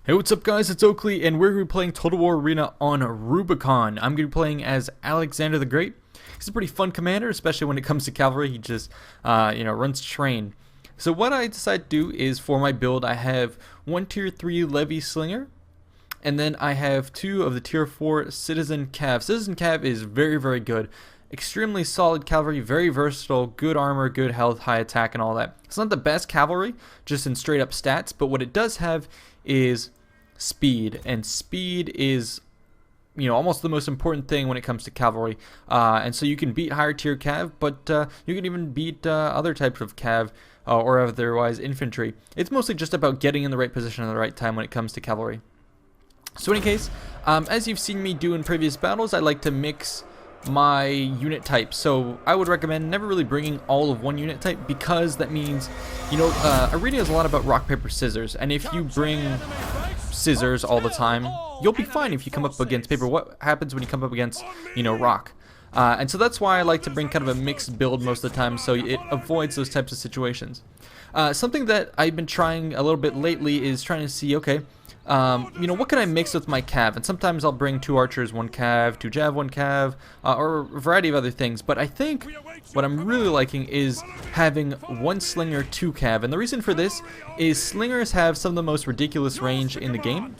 Hey, what's up guys, it's Oakley, and we're going to be playing Total War Arena on Rubicon. I'm going to be playing as Alexander the Great. He's a pretty fun commander, especially when it comes to cavalry. He just, runs train. So what I decided to do is, for my build, I have one tier 3 Levy Slinger, and then I have two of the tier 4 Citizen Cav. Citizen Cav is very, very good. Extremely solid cavalry, very versatile, good armor, good health, high attack, and all that. It's not the best cavalry, just in straight up stats, but what it does have is speed, and speed is almost the most important thing when it comes to cavalry, and so you can beat higher tier cav, but you can even beat other types of cav or otherwise infantry. It's mostly just about getting in the right position at the right time when it comes to cavalry. So in any case, as you've seen me do in previous battles, I like to mix my unit type. So I would recommend never really bringing all of one unit type, because that means arena is a lot about rock paper scissors, and if you bring scissors all the time, you'll be fine if you come up against paper. What happens when you come up against rock? And so that's why I like to bring kind of a mixed build most of the time, so it avoids those types of situations. Something that I've been trying a little bit lately is trying to see, okay, what can I mix with my cav? And sometimes I'll bring 2 archers, 1 cav, 2 jav, 1 cav, or a variety of other things. But I think what I'm really liking is having 1 slinger, 2 cav. And the reason for this is slingers have some of the most ridiculous range in the game.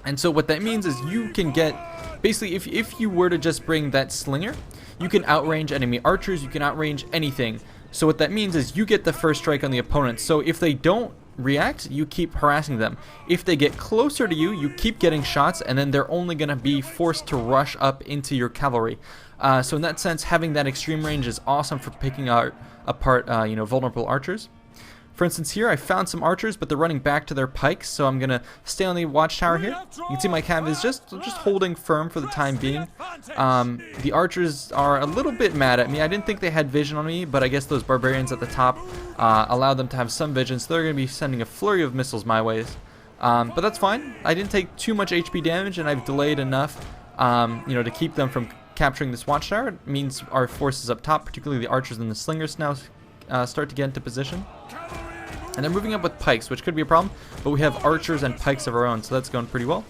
And so what that means is you can get, basically, if you were to just bring that slinger, you can outrange enemy archers, you can outrange anything. So what that means is you get the first strike on the opponent. So if they don't react, you keep harassing them. If they get closer to you, you keep getting shots, and then they're only going to be forced to rush up into your cavalry. So in that sense, having that extreme range is awesome for picking apart vulnerable archers. For instance, here I found some archers, but they're running back to their pikes, so I'm gonna stay on the watchtower here. You can see my cav is just holding firm for the time being. The archers are a little bit mad at me. I didn't think they had vision on me, but I guess those barbarians at the top allowed them to have some vision, so they're gonna be sending a flurry of missiles my ways. But that's fine. I didn't take too much HP damage, and I've delayed enough, to keep them from capturing this watchtower. It means our forces up top, particularly the archers and the slingers, now start to get into position. And they're moving up with pikes, which could be a problem, but we have archers and pikes of our own, so that's going pretty well.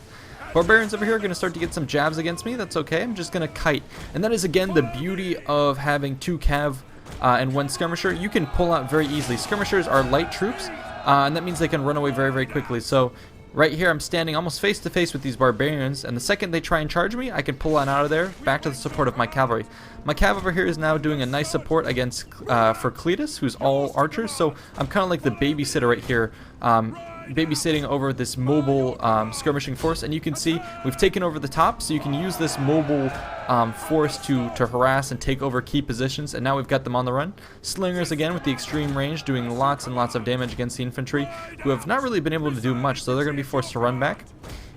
Barbarians over here are going to start to get some jabs against me. That's okay. I'm just going to kite. And that is, again, the beauty of having 2 cav and 1 skirmisher. You can pull out very easily. Skirmishers are light troops, and that means they can run away very, very quickly. So right here, I'm standing almost face to face with these barbarians, and the second they try and charge me, I can pull on out of there, back to the support of my cavalry. My cav over here is now doing a nice support against for Cletus, who's all archers, so I'm kind of like the babysitter right here, babysitting over this mobile skirmishing force. And you can see we've taken over the top, so you can use this mobile force to harass and take over key positions, and now we've got them on the run. Slingers again with the extreme range, doing lots and lots of damage against the infantry, who have not really been able to do much, so they're going to be forced to run back.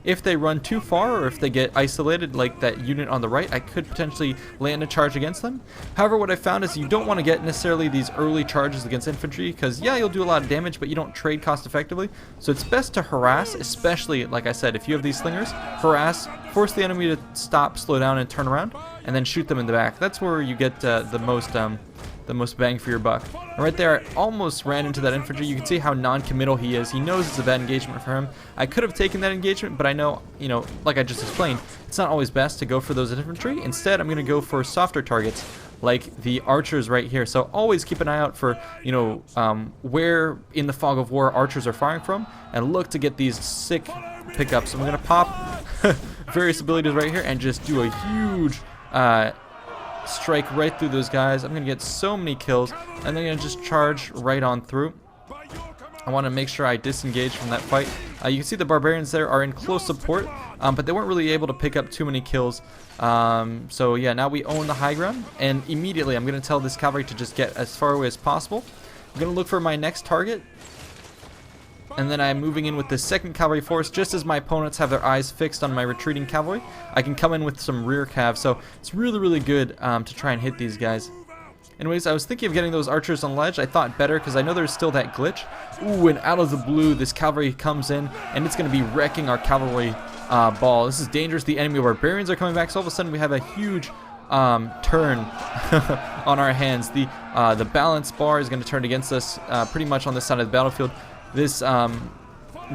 If they run too far, or if they get isolated like that unit on the right, I could potentially land a charge against them. However, what I found is you don't want to get necessarily these early charges against infantry, because yeah, you'll do a lot of damage, but you don't trade cost effectively. So it's best to harass, especially, like I said, if you have these slingers, harass, force the enemy to stop, slow down, and turn around, and then shoot them in the back. That's where you get the most bang for your buck. And right there, I almost ran into that infantry. You can see how non-committal he is. He knows it's a bad engagement for him. I could have taken that engagement, but I know, like I just explained, it's not always best to go for those infantry. Instead, I'm going to go for softer targets, like the archers right here. So always keep an eye out for, where in the fog of war archers are firing from, and look to get these sick pickups. I'm going to pop various abilities right here and just do a huge strike right through those guys. I'm going to get so many kills, and then going to just charge right on through. I want to make sure I disengage from that fight. You can see the barbarians there are in close support, but they weren't really able to pick up too many kills. So yeah, now we own the high ground, and immediately I'm going to tell this cavalry to just get as far away as possible. I'm going to look for my next target, and then I'm moving in with the 2nd cavalry force. Just as my opponents have their eyes fixed on my retreating cavalry, I can come in with some rear cav, so it's really, really good to try and hit these guys. Anyways, I was thinking of getting those archers on ledge. I thought better, because I know there's still that glitch. Ooh, and out of the blue, this cavalry comes in, and it's going to be wrecking our cavalry ball. This is dangerous. The enemy barbarians are coming back, so all of a sudden we have a huge turn on our hands. The balance bar is going to turn against us pretty much on this side of the battlefield. This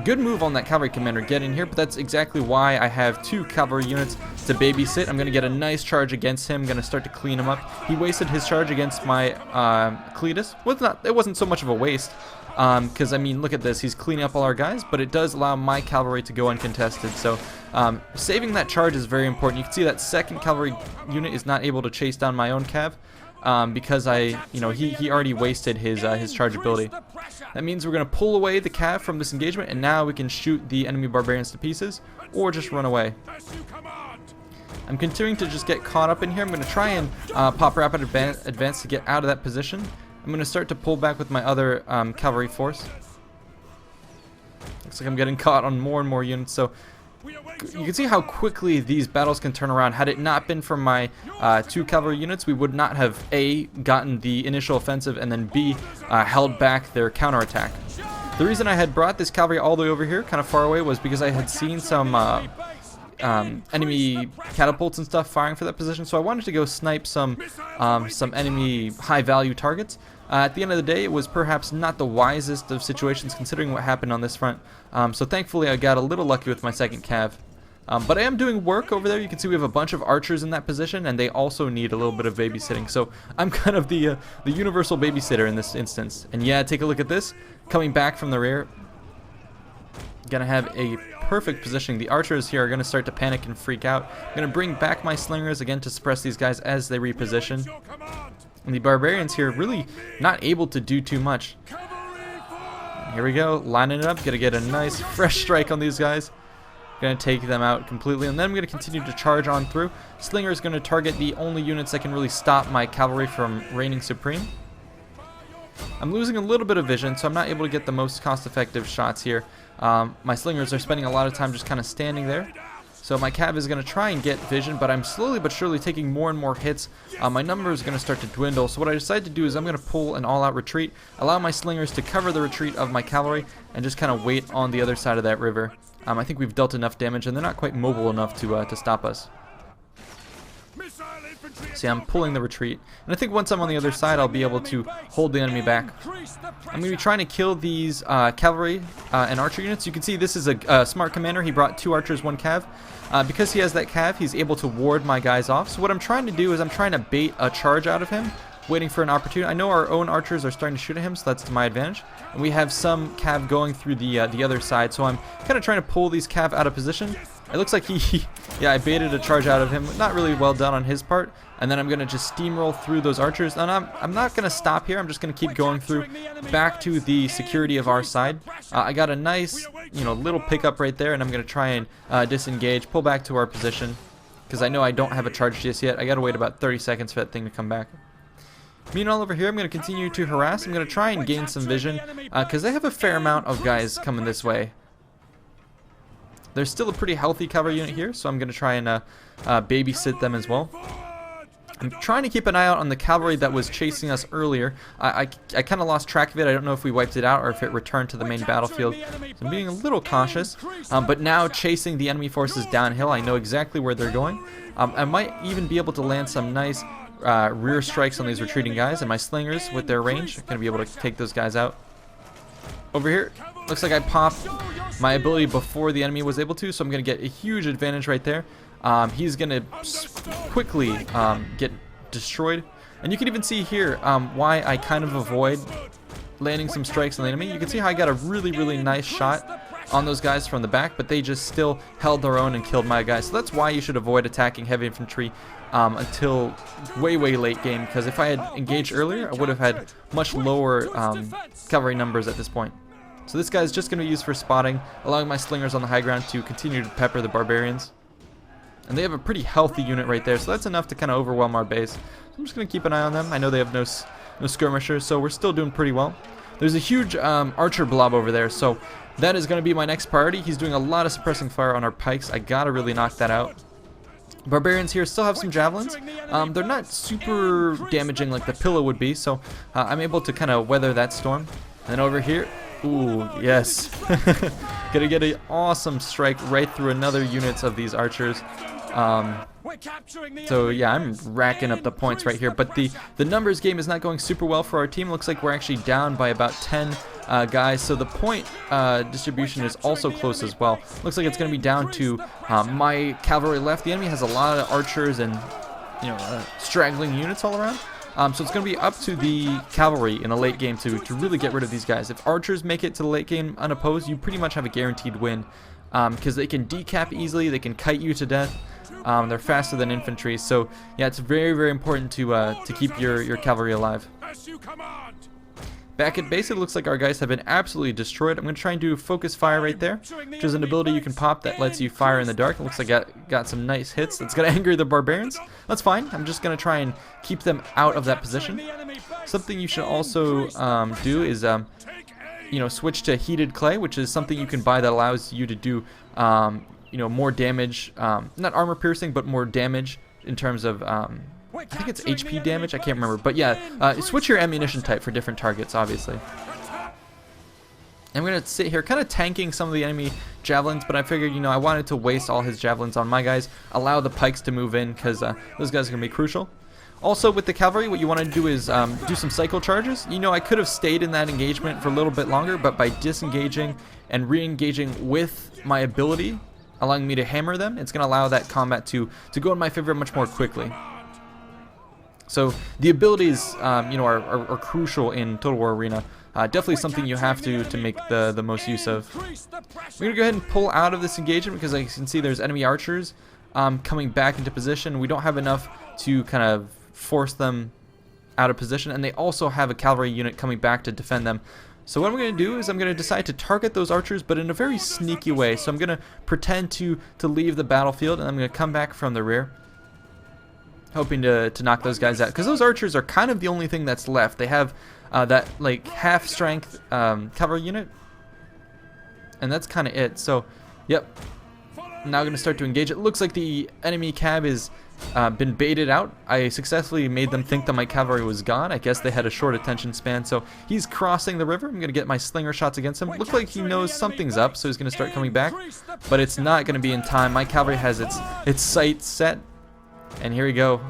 good move on that cavalry commander getting here, but that's exactly why I have 2 cavalry units to babysit. I'm going to get a nice charge against him. I'm going to start to clean him up. He wasted his charge against my Cletus. It wasn't so much of a waste, because, I mean, look at this. He's cleaning up all our guys, but it does allow my cavalry to go uncontested. So saving that charge is very important. You can see that 2nd cavalry unit is not able to chase down my own cav. Because he already wasted his charge ability. That means we're going to pull away the cav from this engagement, and now we can shoot the enemy barbarians to pieces, or just run away. I'm continuing to just get caught up in here. I'm going to try and pop rapid advance to get out of that position. I'm going to start to pull back with my other cavalry force. Looks like I'm getting caught on more and more units, so you can see how quickly these battles can turn around. Had it not been for my 2 cavalry units, we would not have A, gotten the initial offensive, and then B, held back their counterattack. The reason I had brought this cavalry all the way over here, kind of far away, was because I had seen some enemy catapults and stuff firing for that position, so I wanted to go snipe some enemy high-value targets. At the end of the day, it was perhaps not the wisest of situations considering what happened on this front. So thankfully, I got a little lucky with my 2nd cav. But I am doing work over there. You can see we have a bunch of archers in that position, and they also need a little bit of babysitting. So I'm kind of the universal babysitter in this instance. And yeah, take a look at this. Coming back from the rear, gonna have a perfect positioning. The archers here are gonna start to panic and freak out. I'm gonna bring back my slingers again to suppress these guys as they reposition. And the barbarians here really not able to do too much. Here we go, lining it up. Gonna get a nice fresh strike on these guys. Gonna take them out completely, and then I'm gonna continue to charge on through. Slinger is gonna target the only units that can really stop my cavalry from reigning supreme. I'm losing a little bit of vision, so I'm not able to get the most cost-effective shots here. My slingers are spending a lot of time just kind of standing there. So my cav is going to try and get vision, but I'm slowly but surely taking more and more hits. My number is going to start to dwindle. So what I decided to do is I'm going to pull an all-out retreat, allow my slingers to cover the retreat of my cavalry, and just kind of wait on the other side of that river. I think we've dealt enough damage, and they're not quite mobile enough to stop us. See, I'm pulling the retreat, and I think once I'm on the other side, I'll be able to hold the enemy back. I'm going to be trying to kill these cavalry and archer units. You can see this is a smart commander. He brought 2 archers, 1 cav. Because he has that cav, he's able to ward my guys off. So what I'm trying to do is I'm trying to bait a charge out of him, waiting for an opportunity. I know our own archers are starting to shoot at him, so that's to my advantage. And we have some cav going through the other side, so I'm kind of trying to pull these cav out of position. It looks like I baited a charge out of him. Not really well done on his part. And then I'm going to just steamroll through those archers. And I'm not going to stop here. I'm just going to keep going through back to the security of our side. I got a nice, little pickup right there, and I'm going to try and disengage, pull back to our position, because I know I don't have a charge just yet. I got to wait about 30 seconds for that thing to come back. Meanwhile, over here, I'm going to continue to harass. I'm going to try and gain some vision, because they have a fair amount of guys coming this way. There's still a pretty healthy cavalry unit here, so I'm going to try and babysit them as well. I'm trying to keep an eye out on the cavalry that was chasing us earlier. I kind of lost track of it. I don't know if we wiped it out or if it returned to the main battlefield. So I'm being a little cautious. But now chasing the enemy forces downhill, I know exactly where they're going. I might even be able to land some nice rear strikes on these retreating guys, and my slingers with their range are going to be able to take those guys out. Over here, looks like I popped my ability before the enemy was able to, so I'm going to get a huge advantage right there. He's going to quickly get destroyed. And you can even see here why I kind of avoid landing some strikes on the enemy. You can see how I got a really, really nice shot on those guys from the back, but they just still held their own and killed my guys. So that's why you should avoid attacking heavy infantry until way, way late game, because if I had engaged earlier, I would have had much lower cavalry numbers at this point. So this guy is just going to be used for spotting, allowing my slingers on the high ground to continue to pepper the barbarians. And they have a pretty healthy unit right there, so that's enough to kind of overwhelm our base. So I'm just going to keep an eye on them. I know they have no skirmishers, so we're still doing pretty well. There's a huge archer blob over there, so that is going to be my next priority. He's doing a lot of suppressing fire on our pikes. I got to really knock that out. Barbarians here still have some javelins. They're not super damaging like the pillow would be, so I'm able to kind of weather that storm. And then over here, ooh, yes. Gonna get an awesome strike right through another units of these archers. So yeah, I'm racking up the points right here, but the numbers game is not going super well for our team. Looks like we're actually down by about 10 guys, so the point distribution is also close as well. Looks like it's going to be down to my cavalry left. The enemy has a lot of archers and straggling units all around. So it's going to be up to the cavalry in the late game to really get rid of these guys. If archers make it to the late game unopposed, you pretty much have a guaranteed win, because they can decap easily, they can kite you to death. They're faster than infantry, so yeah, it's very, very important to keep your cavalry alive. Back at base, it looks like our guys have been absolutely destroyed. I'm going to try and do focus fire right there, which is an ability you can pop that lets you fire in the dark. It looks like I got some nice hits. That's going to anger the barbarians. That's fine. I'm just going to try and keep them out of that position. Something you should also do is switch to heated clay, which is something you can buy that allows you to do more damage, not armor piercing, but more damage in terms of I think it's HP damage, I can't remember, but yeah, switch your ammunition type for different targets, obviously. I'm going to sit here kind of tanking some of the enemy javelins, but I figured, I wanted to waste all his javelins on my guys, allow the pikes to move in, because those guys are going to be crucial. Also, with the cavalry, what you want to do is do some cycle charges. I could have stayed in that engagement for a little bit longer, but by disengaging and re-engaging with my ability, allowing me to hammer them, it's going to allow that combat to go in my favor much more quickly. So the abilities, are crucial in Total War Arena. Definitely something you have to make the most use of. We're going to go ahead and pull out of this engagement because, as you can see, there's enemy archers coming back into position. We don't have enough to kind of force them out of position, and they also have a cavalry unit coming back to defend them. So what I'm going to do is I'm going to decide to target those archers, but in a very sneaky way. So I'm going to pretend to leave the battlefield, and I'm going to come back from the rear, hoping to knock those guys out, because those archers are kind of the only thing that's left. They have that like half strength cavalry unit, and that's kind of it. So yep, now going to start to engage. It looks like the enemy cav is been baited out. I successfully made them think that my cavalry was gone. I guess they had a short attention span. So he's crossing the river. I'm going to get my slinger shots against him. Looks like he knows something's up, so he's going to start coming back, but it's not going to be in time. My cavalry has its sights set. And here we go,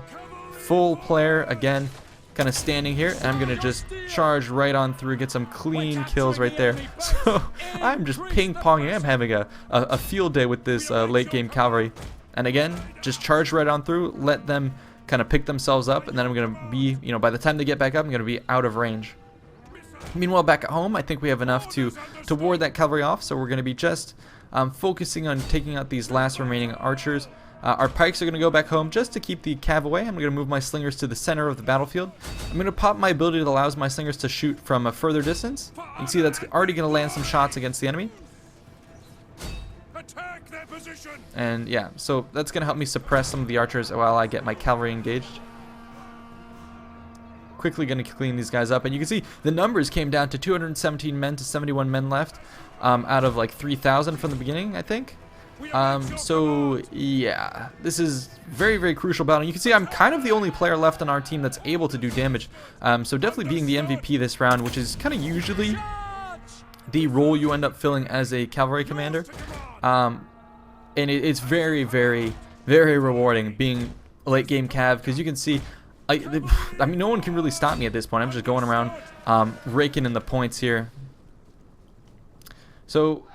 full player again, kind of standing here, and I'm going to just charge right on through, get some clean kills right there. So I'm just ping-ponging. I'm having a field day with this late game cavalry. And again, just charge right on through, let them kind of pick themselves up, and then I'm going to be, by the time they get back up, I'm going to be out of range. Meanwhile, back at home, I think we have enough to ward that cavalry off, so we're going to be just focusing on taking out these last remaining archers. Our pikes are going to go back home just to keep the cav away. I'm going to move my slingers to the center of the battlefield. I'm going to pop my ability that allows my slingers to shoot from a further distance. You can see that's already going to land some shots against the enemy. And yeah, so that's going to help me suppress some of the archers while I get my cavalry engaged. Quickly going to clean these guys up, and you can see the numbers came down to 217 men to 71 men left, out of like 3,000 from the beginning, I think. So yeah, this is very, very crucial battle. You can see I'm kind of the only player left on our team that's able to do damage. So definitely being the MVP this round, which is kind of usually the role you end up filling as a cavalry commander. And it's very, very, very rewarding being a late game cav, because you can see, I mean, no one can really stop me at this point. I'm just going around raking in the points here. So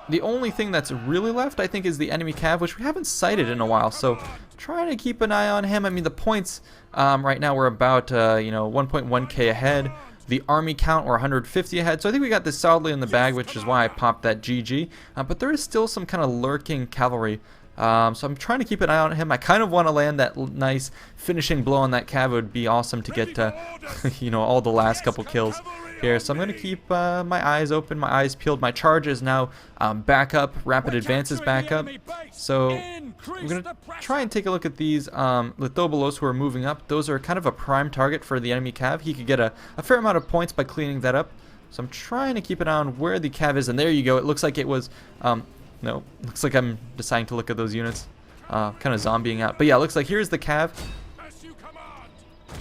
the only thing that's really left, I think, is the enemy cav, which we haven't sighted in a while. So trying to keep an eye on him. I mean, the points right now we're about 1.1k ahead. The army count we're 150 ahead. So I think we got this solidly in the bag, which is why I popped that GG. But there is still some kind of lurking cavalry. So I'm trying to keep an eye on him. I kind of want to land that nice finishing blow on that cav. It would be awesome to get all the last couple kills here. So I'm going to keep my eyes open, my eyes peeled. My charge is now back up, rapid advances back up. So we're going to try and take a look at these Lithobolos who are moving up. Those are kind of a prime target for the enemy cav. He could get a fair amount of points by cleaning that up. So I'm trying to keep an eye on where the cav is, and there you go. It looks like it was no, looks like I'm deciding to look at those units, kind of zombieing out. But yeah, looks like here's the cav.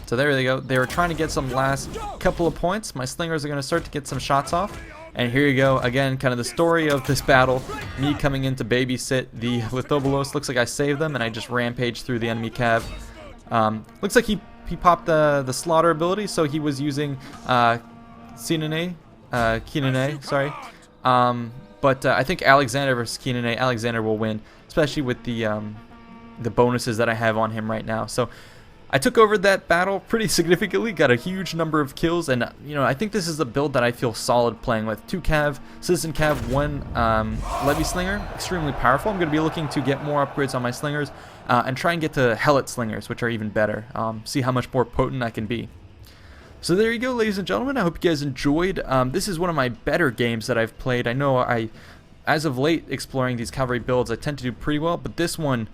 So there they go. They were trying to get some last couple of points. My slingers are going to start to get some shots off. And here you go. Again, kind of the story of this battle. Me coming in to babysit the Lithobolos. Looks like I saved them, and I just rampaged through the enemy cav. Looks like he popped the slaughter ability, so he was using Sinane Sorry. But I think Alexander versus Keenan, Alexander will win, especially with the bonuses that I have on him right now. So I took over that battle pretty significantly, got a huge number of kills, and I think this is a build that I feel solid playing with. 2 cav, citizen cav, 1 levy slinger, extremely powerful. I'm going to be looking to get more upgrades on my slingers and try and get to helot slingers, which are even better. See how much more potent I can be. So there you go, ladies and gentlemen. I hope you guys enjoyed. This is one of my better games that I've played. I know as of late, exploring these cavalry builds, I tend to do pretty well, but this one,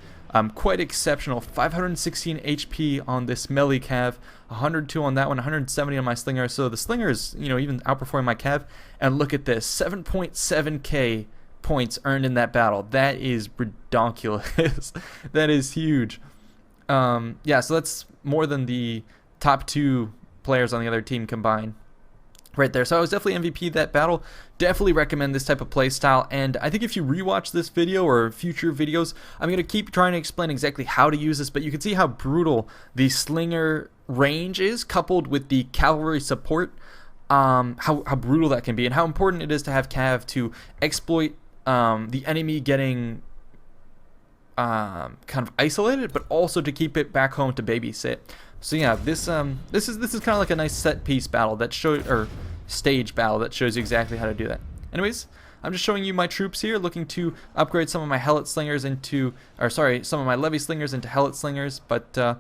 quite exceptional. 516 HP on this melee cav, 102 on that one, 170 on my slinger. So the slinger is, even outperforming my cav. And look at this, 7.7k points earned in that battle. That is ridiculous. That is huge. Yeah, so that's more than the top 2 players on the other team combined right there. So I was definitely MVP that battle. Definitely recommend this type of play style, and I think if you rewatch this video or future videos, I'm going to keep trying to explain exactly how to use this, but you can see how brutal the slinger range is coupled with the cavalry support, how brutal that can be, and how important it is to have cav to exploit the enemy getting kind of isolated, but also to keep it back home to babysit. So yeah, this is kind of like a nice set piece battle that stage battle that shows you exactly how to do that. Anyways, I'm just showing you my troops here, looking to upgrade some of my helot slingers into, some of my levy slingers into helot slingers. But yeah,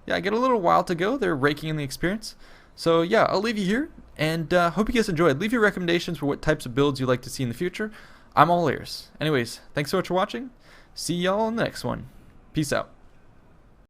I get a little while to go. They're raking in the experience. So yeah, I'll leave you here, and hope you guys enjoyed. Leave your recommendations for what types of builds you'd like to see in the future. I'm all ears. Anyways, thanks so much for watching. See y'all in the next one. Peace out.